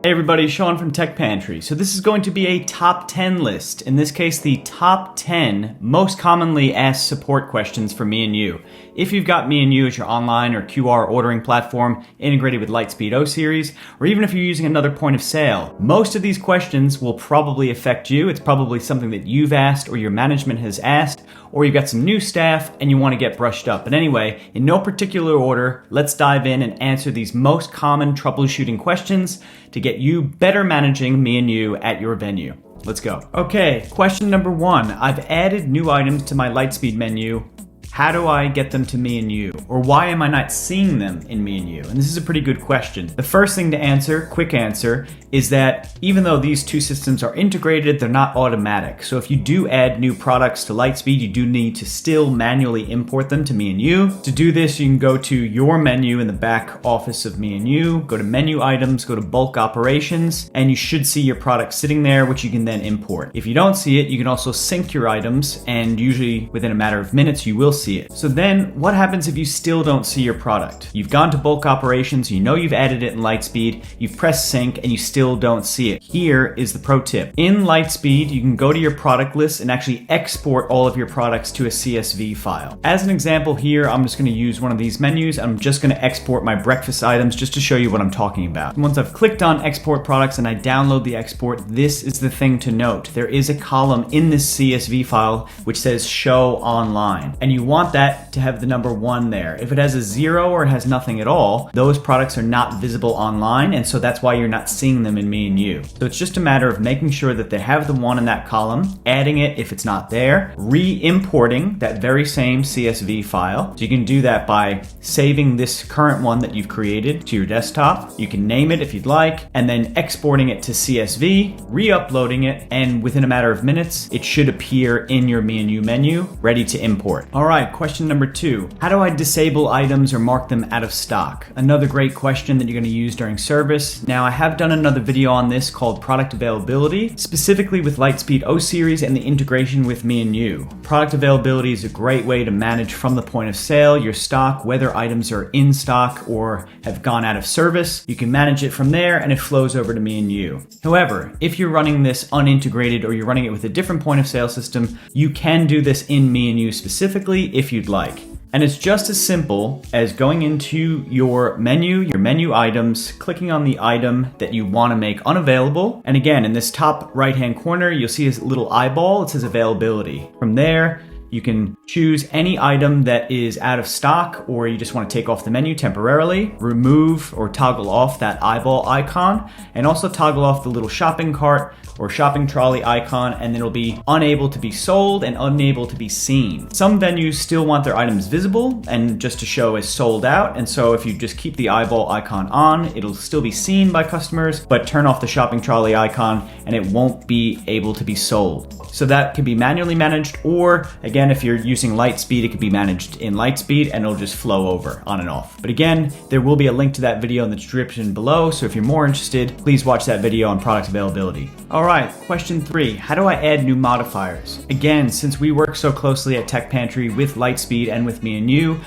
Hey everybody, Sean from Tech Pantry. So this is going to be a top 10 list. In this case, the top 10 most commonly asked support questions for me&u. If you've got me&u as your online or QR ordering platform integrated with Lightspeed O series, or even if you're using another point of sale, most of these questions will probably affect you. It's probably something that you've asked or your management has asked, or you've got some new staff and you want to get brushed up. But anyway, in no particular order, let's dive in and answer these most common troubleshooting questions to get you better managing me&u at your venue. Let's go. Okay, question number 1. I've added new items to my Lightspeed menu. How do I get them to me&u? Or why am I not seeing them in me&u? And this is a pretty good question. The first thing to answer, quick answer, is that even though these two systems are integrated, they're not automatic. So if you do add new products to Lightspeed, you do need to still manually import them to me&u. To do this, you can go to your menu in the back office of me&u, go to menu items, go to bulk operations, and you should see your product sitting there, which you can then import. If you don't see it, you can also sync your items, and usually within a matter of minutes, you will see it. So then what happens if you still don't see your product? You've gone to bulk operations, you know you've added it in Lightspeed, you've pressed sync, and you still don't see it. Here is the pro tip. In Lightspeed, you can go to your product list and actually export all of your products to a CSV file. As an example here, I'm just going to use one of these menus. I'm just going to export my breakfast items just to show you what I'm talking about. Once I've clicked on export products and I download the export, this is the thing to note. There is a column in this CSV file which says show online, and you want that to have the number 1 there. If it has a 0 or it has nothing at all, those products are not visible online, and so that's why you're not seeing them in me&u. So it's just a matter of making sure that they have the 1 in that column, adding it if it's not there, re-importing that very same CSV file. So you can do that by saving this current one that you've created to your desktop. You can name it if you'd like, and then exporting it to CSV, re-uploading it, and within a matter of minutes, it should appear in your me&u menu, ready to import. All right, question number 2. How do I disable items or mark them out of stock? Another great question that you're going to use during service. Now, I have done another video on this called product availability, specifically with Lightspeed O series and the integration with me&u. Product availability is a great way to manage from the point of sale your stock, whether items are in stock or have gone out of service. You can manage it from there and it flows over to me&u. However, if you're running this unintegrated or you're running it with a different point of sale system, you can do this in me&u specifically if you'd like. And it's just as simple as going into your menu items, clicking on the item that you want to make unavailable. And again, in this top right-hand corner, you'll see a little eyeball. It says availability. From there, you can choose any item that is out of stock or you just want to take off the menu temporarily, remove or toggle off that eyeball icon, and also toggle off the little shopping cart or shopping trolley icon, and then it'll be unable to be sold and unable to be seen. Some venues still want their items visible and just to show as sold out, and so if you just keep the eyeball icon on, it'll still be seen by customers, but turn off the shopping trolley icon and it won't be able to be sold. So that can be manually managed, or again, if you're using Lightspeed, it can be managed in Lightspeed and it'll just flow over on and off. But again, there will be a link to that video in the description below, so if you're more interested, please watch that video on product availability. All right, question 3. How do I add new modifiers? Again, since we work so closely at Tech Pantry with Lightspeed and with me&u,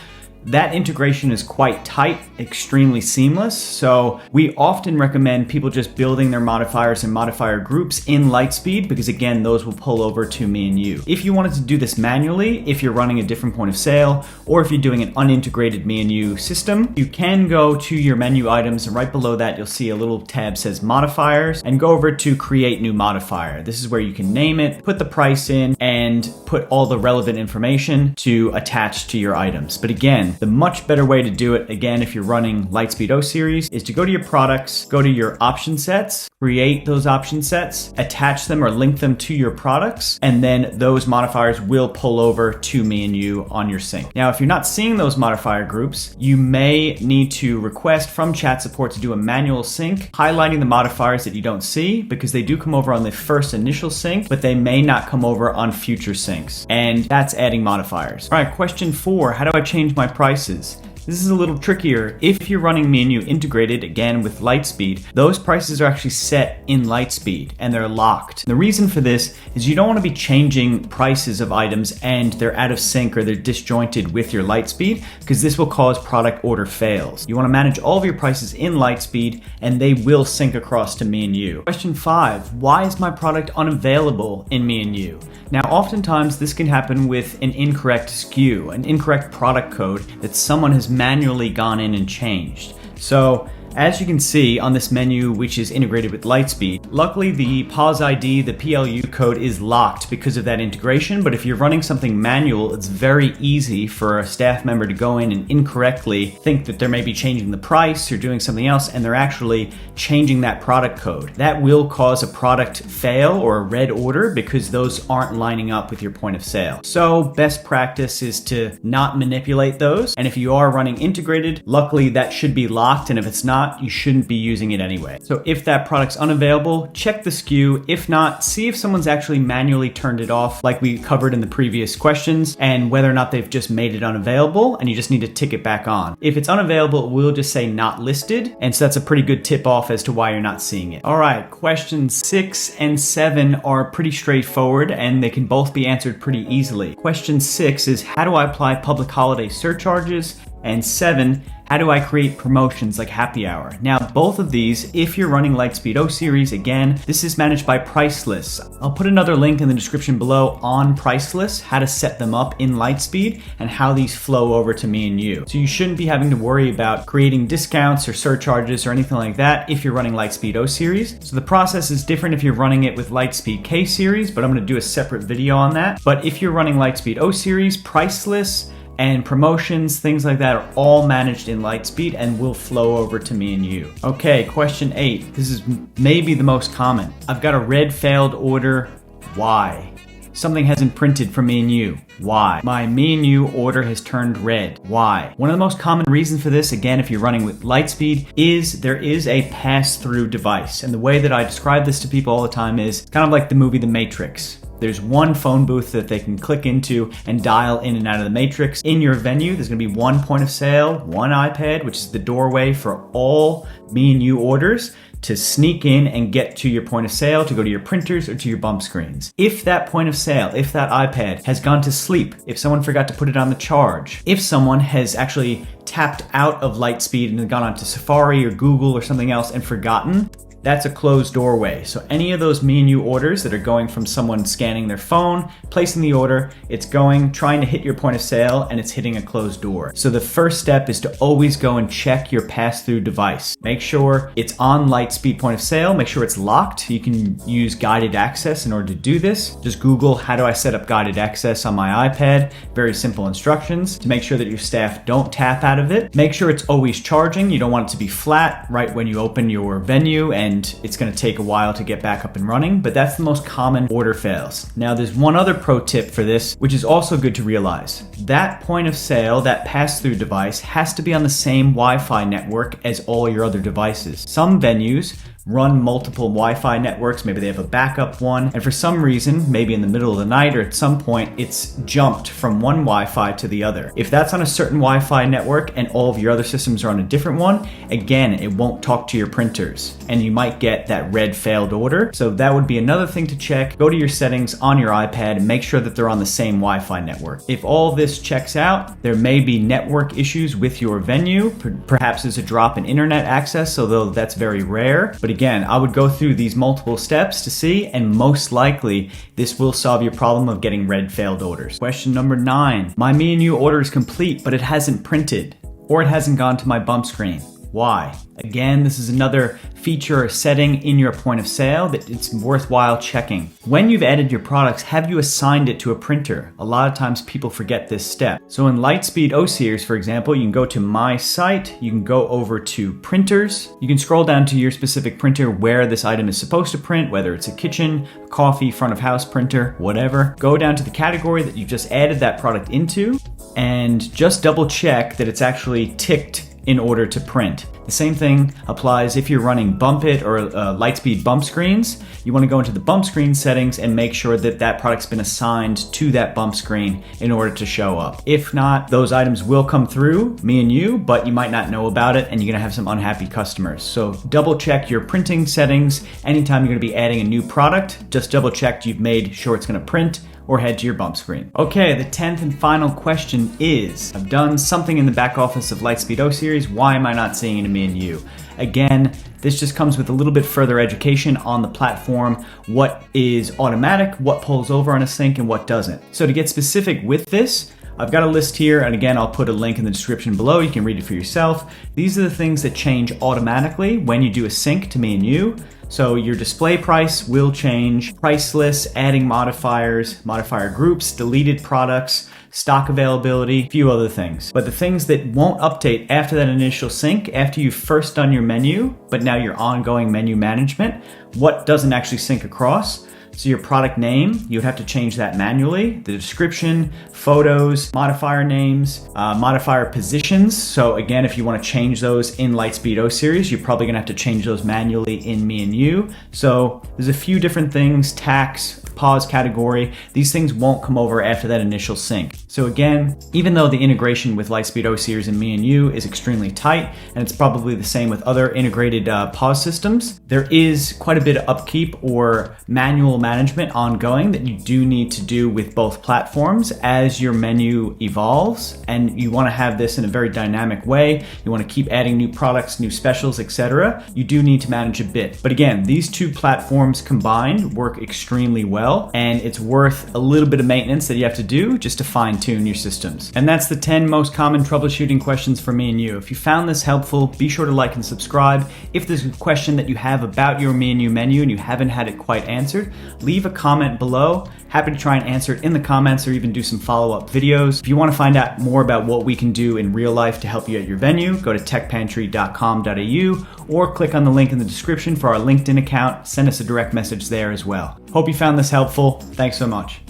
that integration is quite tight, extremely seamless. So we often recommend people just building their modifiers and modifier groups in Lightspeed because again, those will pull over to me&u. If you wanted to do this manually, if you're running a different point of sale, or if you're doing an unintegrated me&u system, you can go to your menu items and right below that, you'll see a little tab says modifiers and go over to create new modifier. This is where you can name it, put the price in, and put all the relevant information to attach to your items. But again, the much better way to do it, again, if you're running Lightspeed O series, is to go to your products, go to your option sets, create those option sets, attach them or link them to your products, and then those modifiers will pull over to me&u on your sync. Now, if you're not seeing those modifier groups, you may need to request from chat support to do a manual sync, highlighting the modifiers that you don't see because they do come over on the first initial sync, but they may not come over on future syncs. And that's adding modifiers. All right, question 4, how do I change my prices? This is a little trickier. If you're running me&u integrated, again with Lightspeed, those prices are actually set in Lightspeed and they're locked. The reason for this is you don't want to be changing prices of items and they're out of sync or they're disjointed with your Lightspeed, because this will cause product order fails. You want to manage all of your prices in Lightspeed and they will sync across to me&u. Question 5, why is my product unavailable in me&u? Now, oftentimes this can happen with an incorrect SKU, an incorrect product code that someone has manually gone in and changed. So as you can see on this menu, which is integrated with Lightspeed, luckily the POS ID, the PLU code is locked because of that integration, but if you're running something manual, it's very easy for a staff member to go in and incorrectly think that they're maybe changing the price or doing something else, and they're actually changing that product code. That will cause a product fail or a red order because those aren't lining up with your point of sale. So best practice is to not manipulate those, and if you are running integrated, luckily that should be locked, and if it's not, you shouldn't be using it anyway. So if that product's unavailable, check the SKU. If not, see if someone's actually manually turned it off like we covered in the previous questions, and whether or not they've just made it unavailable and you just need to tick it back on. If it's unavailable, it will just say not listed, and so that's a pretty good tip off as to why you're not seeing it. All right, questions 6 and 7 are pretty straightforward and they can both be answered pretty easily. Question 6 is, how do I apply public holiday surcharges? And 7, how do I create promotions like happy hour? Now, both of these, if you're running Lightspeed O series, again, this is managed by price lists. I'll put another link in the description below on price lists, how to set them up in Lightspeed and how these flow over to me&u. So you shouldn't be having to worry about creating discounts or surcharges or anything like that if you're running Lightspeed O series. So the process is different if you're running it with Lightspeed K series, but I'm going to do a separate video on that. But if you're running Lightspeed O series, price lists and promotions, things like that are all managed in Lightspeed and will flow over to me&u. Okay, question 8. This is maybe the most common. I've got a red failed order. Why? Something hasn't printed for me&u. Why? My me&u order has turned red. Why? One of the most common reasons for this, again, if you're running with Lightspeed, is there is a pass-through device. And the way that I describe this to people all the time is kind of like the movie The Matrix. There's one phone booth that they can click into and dial in and out of the matrix. In your venue, there's gonna be one point of sale, one iPad, which is the doorway for all me&u orders to sneak in and get to your point of sale, to go to your printers or to your bump screens. If that point of sale, if that iPad has gone to sleep, if someone forgot to put it on the charge, if someone has actually tapped out of Lightspeed and gone onto Safari or Google or something else and forgotten, that's a closed doorway. So any of those me&u orders that are going from someone scanning their phone, placing the order, it's going, trying to hit your point of sale, and it's hitting a closed door. So the first step is to always go and check your pass-through device. Make sure it's on Lightspeed point of sale, make sure it's locked. You can use guided access in order to do this. Just Google, how do I set up guided access on my iPad? Very simple instructions to make sure that your staff don't tap out of it. Make sure it's always charging. You don't want it to be flat right when you open your venue, and it's going to take a while to get back up and running, but that's the most common order fails. Now, there's one other pro tip for this, which is also good to realize. That point of sale, that pass-through device, has to be on the same Wi-Fi network as all your other devices. Some venues run multiple Wi-Fi networks, maybe they have a backup one, and for some reason, maybe in the middle of the night or at some point, it's jumped from one Wi-Fi to the other. If that's on a certain Wi-Fi network and all of your other systems are on a different one, again, it won't talk to your printers, and you might get that red failed order. So that would be another thing to check. Go to your settings on your iPad and make sure that they're on the same Wi-Fi network. If all of this checks out, there may be network issues with your venue. Perhaps there's a drop in internet access, although that's very rare. But again, I would go through these multiple steps to see, and most likely this will solve your problem of getting red failed orders. Question number 9. My me&u order is complete, but it hasn't printed, or it hasn't gone to my bump screen. Why? Again, this is another feature or setting in your point of sale that it's worthwhile checking. When you've added your products, have you assigned it to a printer? A lot of times people forget this step. So in Lightspeed O series, for example, you can go to My Site, you can go over to Printers, you can scroll down to your specific printer where this item is supposed to print, whether it's a kitchen, coffee, front of house printer, whatever. Go down to the category that you've just added that product into, and just double check that it's actually ticked in order to print. The same thing applies if you're running Bump It or Lightspeed bump screens. You want to go into the bump screen settings and make sure that that product's been assigned to that bump screen in order to show up. If not, those items will come through me&u, but you might not know about it and you're gonna have some unhappy customers. So double check your printing settings. Anytime you're gonna be adding a new product, just double check you've made sure it's gonna print, or head to your bump screen. Okay, the 10th and final question is, I've done something in the back office of Lightspeed O series, why am I not seeing it in me&u? Again, this just comes with a little bit further education on the platform, what is automatic, what pulls over on a sync, and what doesn't. So to get specific with this, I've got a list here, and again, I'll put a link in the description below. You can read it for yourself. These are the things that change automatically when you do a sync to me&u. So your display price will change, price lists, adding modifiers, modifier groups, deleted products, stock availability, a few other things. But the things that won't update after that initial sync, after you've first done your menu, but now your ongoing menu management, what doesn't actually sync across? So your product name, you would have to change that manually. The description, photos, modifier names, modifier positions. So again, if you want to change those in Lightspeed O series, you're probably gonna have to change those manually in me&u. So there's a few different things, tax, pause category. These things won't come over after that initial sync. So again, even though the integration with Lightspeed O series and me&u is extremely tight, and it's probably the same with other integrated pause systems, there is quite a bit of upkeep or manual management ongoing that you do need to do with both platforms as your menu evolves, and you want to have this in a very dynamic way. You want to keep adding new products, new specials, etc. You do need to manage a bit. But again, these two platforms combined work extremely well, and it's worth a little bit of maintenance that you have to do just to fine-tune your systems. And that's the 10 most common troubleshooting questions for me&u. If you found this helpful, be sure to like and subscribe. If there's a question that you have about your me&u menu and you haven't had it quite answered, leave a comment below. Happy to try and answer it in the comments or even do some follow-up videos. If you want to find out more about what we can do in real life to help you at your venue, go to techpantry.com.au or click on the link in the description for our LinkedIn account. Send us a direct message there as well. Hope you found this helpful. Thanks so much.